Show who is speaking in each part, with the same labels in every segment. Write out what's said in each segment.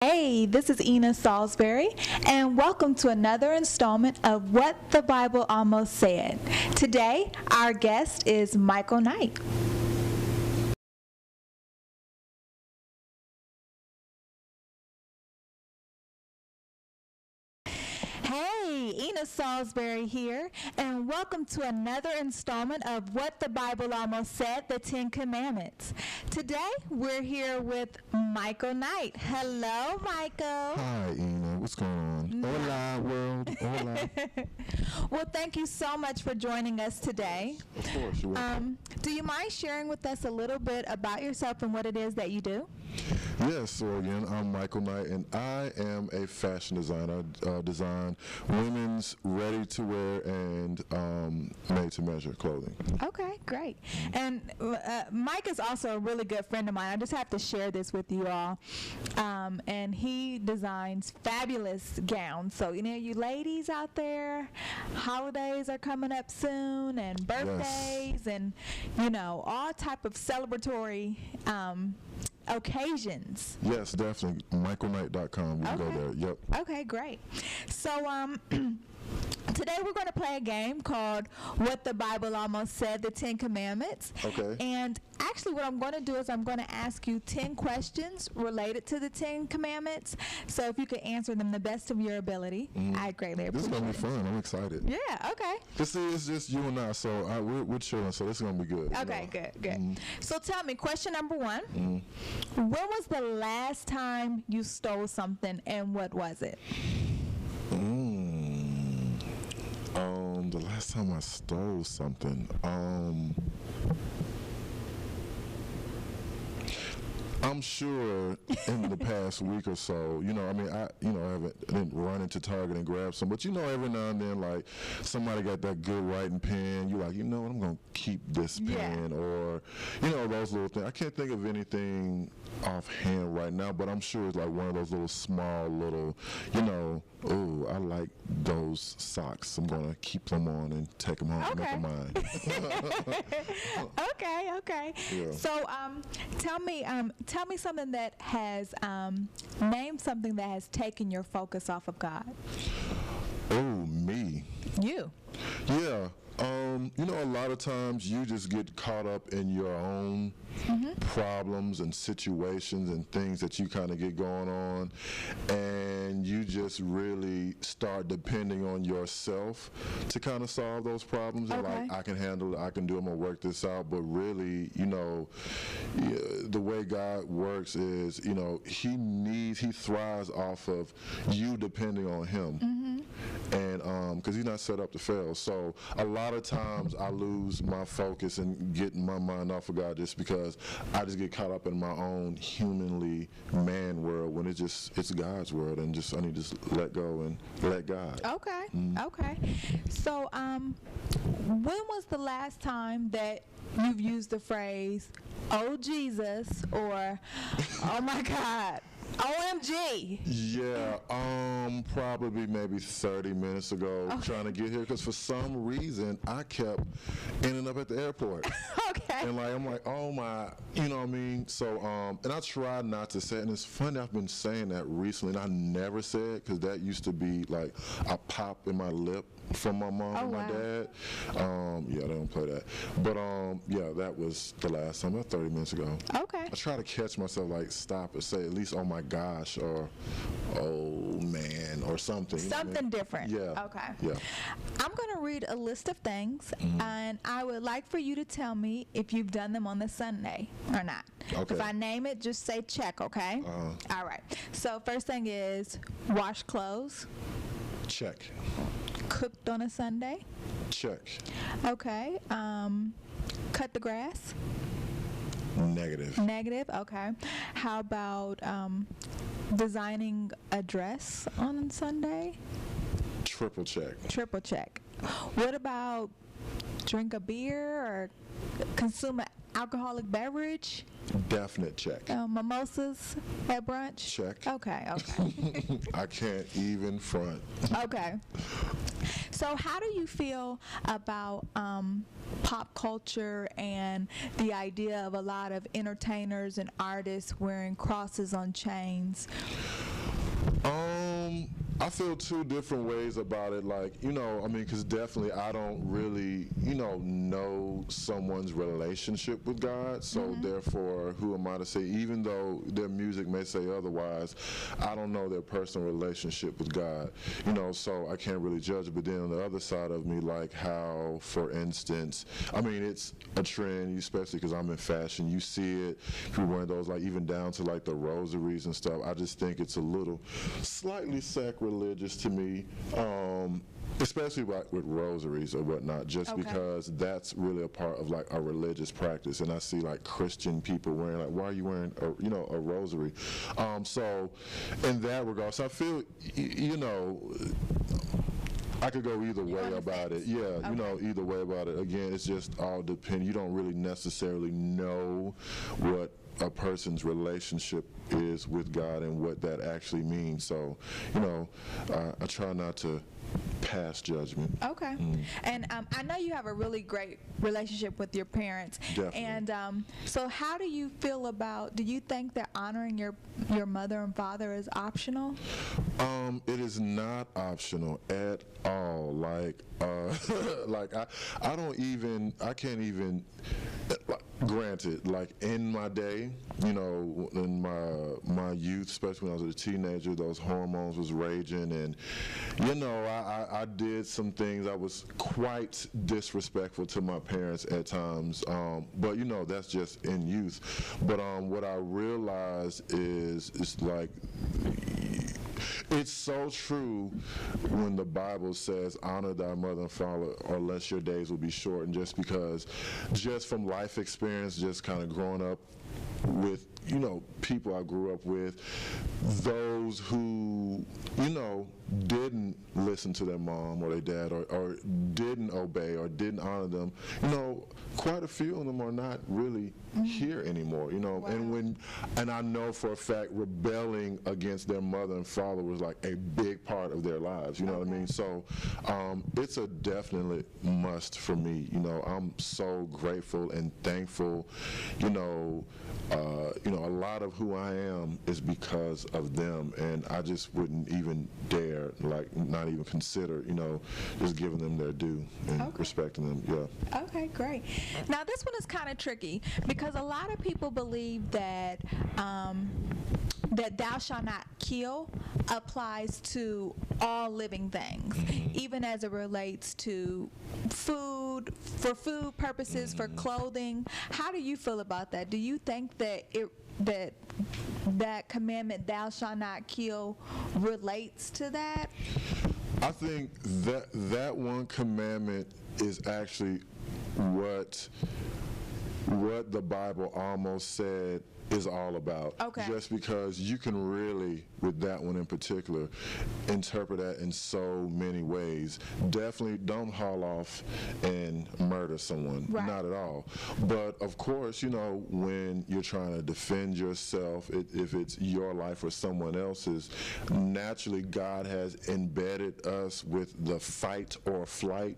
Speaker 1: Hey, this is Ina Salisbury, and welcome to another installment of What the Bible Almost Said. Today, our guest is Mychael Knight. Hey, Ina Salisbury here, and welcome to another installment of What the Bible Almost Said, the Ten Commandments. Today, we're here with Mychael Knight. Hello, Mychael.
Speaker 2: Hi, Ina. What's going on? Hola, world. Hola.
Speaker 1: Well, thank you so much for joining us today.
Speaker 2: Of course, you're welcome.
Speaker 1: Do you mind sharing with us a little bit about yourself and what it is that you do?
Speaker 2: Yes, so again, I'm Mychael Knight, and I am a fashion designer. I design women's ready-to-wear and made-to-measure clothing.
Speaker 1: Okay, great. And Mike is also a really good friend of mine. I just have to share this with you all. And he designs fabulous gowns. So, you ladies out there, holidays are coming up soon, and birthdays, and, all type of celebratory occasions.
Speaker 2: Yes, definitely. MychaelKnight.com. You can go there. Yep.
Speaker 1: Okay, great. So, today we're going to play a game called What the Bible Almost Said, the Ten Commandments.
Speaker 2: Okay.
Speaker 1: And actually what I'm going to do is I'm going to ask you 10 questions related to the 10 Commandments. So if you could answer them the best of your ability, I greatly
Speaker 2: This is
Speaker 1: appreciate
Speaker 2: going
Speaker 1: it.
Speaker 2: to be fun. I'm excited.
Speaker 1: Yeah, okay.
Speaker 2: It's just you and I, so we're chilling, so this is going to be good.
Speaker 1: Okay, good. So tell me, question number one. When was the last time you stole something, and what was it?
Speaker 2: The last time I stole something, I'm sure in the past week or so, I didn't run into Target and grab some, but every now and then, like, somebody got that good writing pen, you're like, what, I'm going to keep this pen, or, those little things. I can't think of anything offhand right now, but I'm sure it's like one of those little small little, oh, I like those socks. I'm going to keep them on and take them home and make them mine.
Speaker 1: Okay.
Speaker 2: Yeah.
Speaker 1: So, tell me something that has, name something that has taken your focus off of God.
Speaker 2: Oh, me.
Speaker 1: You.
Speaker 2: Yeah. A lot of times you just get caught up in your own problems and situations and things that you kind of get going on, and you just really start depending on yourself to kind of solve those problems. And like, I can handle it, I can do it, I'm going to work this out. But really, the way God works is, he thrives off of you depending on him. And because he's not set up to fail. So a lot of times I lose my focus and get my mind off of God just because I just get caught up in my own humanly man world when it's God's world, and I need to just let go and let God.
Speaker 1: Okay. So when was the last time that you've used the phrase, "Oh Jesus," or "Oh my God"? OMG.
Speaker 2: Yeah, probably maybe 30 minutes ago, trying to get here, because for some reason I kept ending up at the airport.
Speaker 1: Okay.
Speaker 2: And I'm like, oh my, you know what I mean? So, and I try not to say it, and it's funny, I've been saying that recently, and I never said it, because that used to be like a pop in my lip from my mom and my dad. They don't play that. But that was the last time, about 30 minutes ago.
Speaker 1: Okay.
Speaker 2: I try to catch myself, like, stop and say at least, oh my gosh, or oh man, or something.
Speaker 1: Something different.
Speaker 2: Yeah.
Speaker 1: Okay.
Speaker 2: Yeah.
Speaker 1: I'm going to read a list of things, and I would like for you to tell me if you've done them on the Sunday or not.
Speaker 2: Okay.
Speaker 1: If I name it, just say check, okay? All right. So first thing is wash clothes.
Speaker 2: Check.
Speaker 1: Cooked on a Sunday.
Speaker 2: Check.
Speaker 1: Okay. Cut the grass.
Speaker 2: Negative.
Speaker 1: Okay. How about designing a dress on Sunday?
Speaker 2: Triple check.
Speaker 1: What about drink a beer or consume an alcoholic beverage?
Speaker 2: Definite check.
Speaker 1: Mimosas at brunch?
Speaker 2: Check.
Speaker 1: Okay.
Speaker 2: I can't even front.
Speaker 1: Okay. So how do you feel about pop culture and the idea of a lot of entertainers and artists wearing crosses on chains?
Speaker 2: I feel two different ways about it. Like, you know, I mean, because definitely I don't really, you know someone's relationship with God. So therefore, who am I to say, even though their music may say otherwise, I don't know their personal relationship with God. You know, so I can't really judge. But then on the other side of me, like how, for instance, I mean, it's a trend, especially because I'm in fashion. You see it, people wearing those, like even down to like the rosaries and stuff. I just think it's a little slightly sacrilegious to me, especially like with rosaries or whatnot, just because that's really a part of like a religious practice. And I see like Christian people wearing, like, why are you wearing a rosary? So in that regard, so I feel, you know, I could go either way about it. Yeah, you know, either way about it. Again, it's just all depend. You don't really necessarily know what a person's relationship is with God and what that actually means. So, you know, I try not to pass judgment.
Speaker 1: Okay. And I know you have a really great relationship with your parents.
Speaker 2: Definitely.
Speaker 1: And so how do you feel about, do you think that honoring your mother and father is optional?
Speaker 2: It is not optional at all. Like, like I can't even, granted, like in my day, you know, in my youth, especially when I was a teenager, those hormones was raging, and you know, I did some things. I was quite disrespectful to my parents at times, but you know, that's just in youth. But what I realized is, it's like, it's so true when the Bible says, honor thy mother and father, or lest your days will be shortened, just because, just from life experience, just kind of growing up with, you know, people I grew up with, those who, you know, didn't listen to their mom or their dad, or didn't obey or didn't honor them, you know, quite a few of them are not really here anymore, you know. And I know for a fact rebelling against their mother and father was like a big part of their lives, you know what I mean? So it's a definitely must for me, you know. I'm so grateful and thankful, you know, a lot of who I am is because of them, and I just wouldn't even dare, like, not even consider, you know, just giving them their due and respecting them. Yeah.
Speaker 1: Okay, great. Now this one is kind of tricky because a lot of people believe that that thou shalt not kill applies to all living things, even as it relates to food, for food purposes, for clothing. How do you feel about that? Do you think that that commandment, thou shalt not kill, relates to that?
Speaker 2: I think that one commandment is actually what the Bible almost said is all about. Just because you can really, with that one in particular, interpret that in so many ways. Definitely don't haul off and murder someone. Not at all. But of course, you know, when you're trying to defend yourself, if it's your life or someone else's, naturally God has embedded us with the fight or flight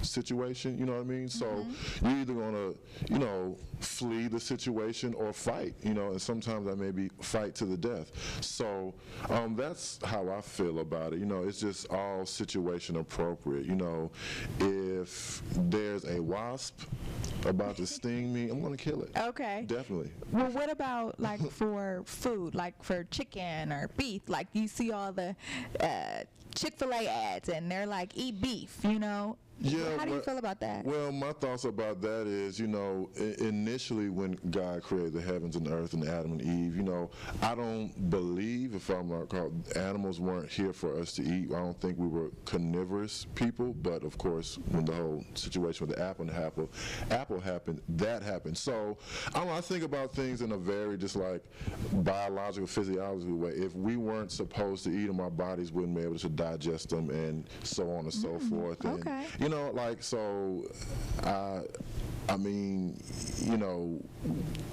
Speaker 2: situation, you know what I mean? So you're either gonna, you know, flee the situation or fight, you know, and sometimes that may be fight to the death. So that's how I feel about it. You know, it's just all situation appropriate. You know, if there's a wasp about to sting me, I'm gonna kill it.
Speaker 1: Okay.
Speaker 2: Definitely.
Speaker 1: Well, what about like for food, like for chicken or beef? Like you see all the Chick-fil-A ads and they're like, eat beef, you know?
Speaker 2: Yeah,
Speaker 1: how do you feel about that?
Speaker 2: Well, my thoughts about that is, you know, initially when God created the heavens and the earth and Adam and Eve, you know, I don't believe, if I'm not called, animals weren't here for us to eat. I don't think we were carnivorous people, but of course, when the whole situation with the apple happened, that happened. So I think about things in a very just like biological, physiological way. If we weren't supposed to eat them, our bodies wouldn't be able to digest them and so on and so forth. And, you know, like, so, I mean, you know,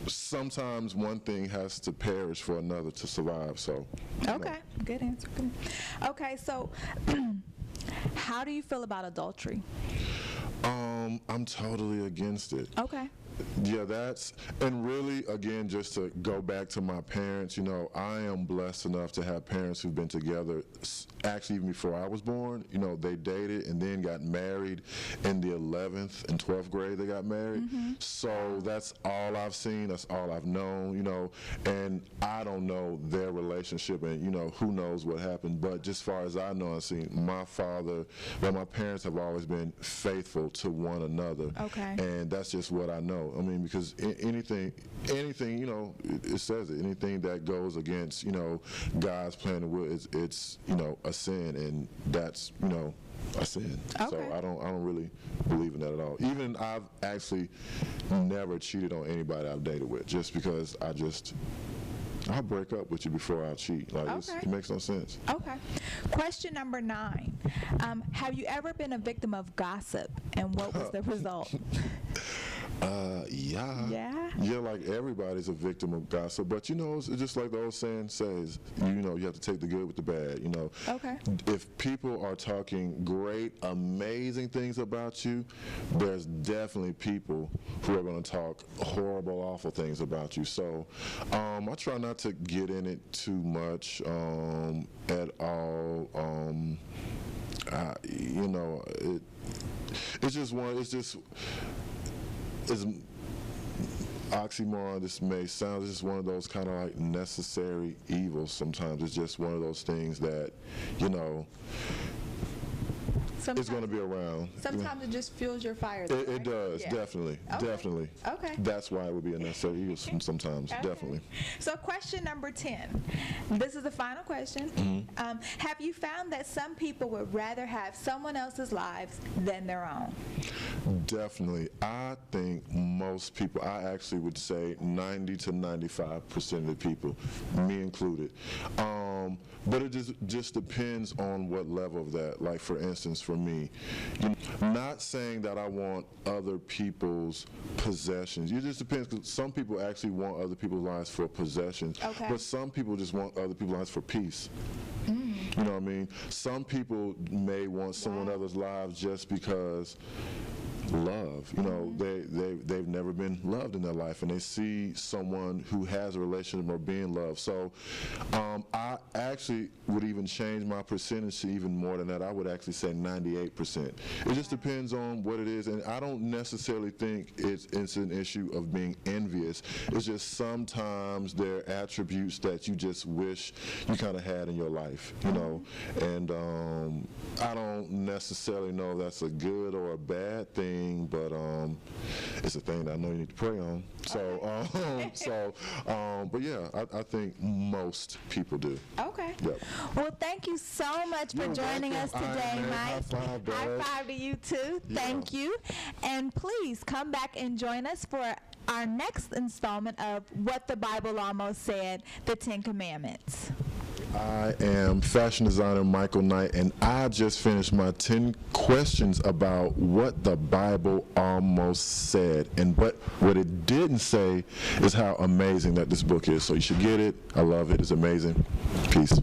Speaker 2: sometimes one thing has to perish for another to survive, so.
Speaker 1: Okay, good answer. Good. Okay, so how do you feel about adultery?
Speaker 2: I'm totally against it.
Speaker 1: Okay.
Speaker 2: Yeah, and really, again, just to go back to my parents, you know, I am blessed enough to have parents who've been together, actually even before I was born. You know, they dated and then got married in the 11th and 12th grade, they got married. So that's all I've seen, that's all I've known, you know, and I don't know their relationship, and, you know, who knows what happened, but just as far as I know, I've seen my parents have always been faithful to one another.
Speaker 1: Okay.
Speaker 2: And that's just what I know. I mean, because anything, you know, it says it. Anything that goes against, you know, God's plan and will, it's you know, a sin, and that's, you know, a sin.
Speaker 1: Okay.
Speaker 2: So I don't really believe in that at all. Even I've actually never cheated on anybody I've dated with, just because I'll break up with you before I cheat. Like, it makes no sense.
Speaker 1: Okay. Question number 9. Have you ever been a victim of gossip, and what was the result?
Speaker 2: Yeah. Yeah, like everybody's a victim of gossip. But, you know, it's just like the old saying says, you know, you have to take the good with the bad, you know.
Speaker 1: Okay.
Speaker 2: If people are talking great, amazing things about you, there's definitely people who are going to talk horrible, awful things about you. So I try not to get in it too much at all. You know, it's oxymoron this may sound, it's just one of those kind of like necessary evils sometimes. It's just one of those things that, you know, it's going to be around.
Speaker 1: Sometimes it just fuels your fire. Though,
Speaker 2: it does,
Speaker 1: yeah.
Speaker 2: definitely.
Speaker 1: Okay.
Speaker 2: That's why it would be a necessary evil sometimes, definitely.
Speaker 1: So question number 10. This is the final question. Have you found that some people would rather have someone else's lives than their own?
Speaker 2: Definitely. I think most people, I actually would say 90 to 95% of the people, me included. But it just depends on what level of that. Like, for instance, for me, not saying that I want other people's possessions. It just depends, because some people actually want other people's lives for possessions.
Speaker 1: Okay.
Speaker 2: But some people just want other people's lives for peace. You know what I mean? Some people may want someone else's lives just because love. You know, they've never been loved in their life, and they see someone who has a relationship or being loved. So I actually would even change my percentage to even more than that. I would actually say 98%. It just depends on what it is, and I don't necessarily think it's an issue of being envious. It's just sometimes there are attributes that you just wish you kind of had in your life, you know, and I don't necessarily know if that's a good or a bad thing, but it's a thing that I know you need to pray on. So, but yeah, I think most people do.
Speaker 1: Okay.
Speaker 2: Yep.
Speaker 1: Well, thank you so much for joining us today, Mike. High five to you too.
Speaker 2: Yeah.
Speaker 1: Thank you. And please come back and join us for our next installment of What the Bible Almost Said, the 10 Commandments.
Speaker 2: I am fashion designer Mychael Knight, and I just finished my 10 questions about what the Bible almost said. But what it didn't say is how amazing that this book is. So you should get it. I love it. It's amazing. Peace.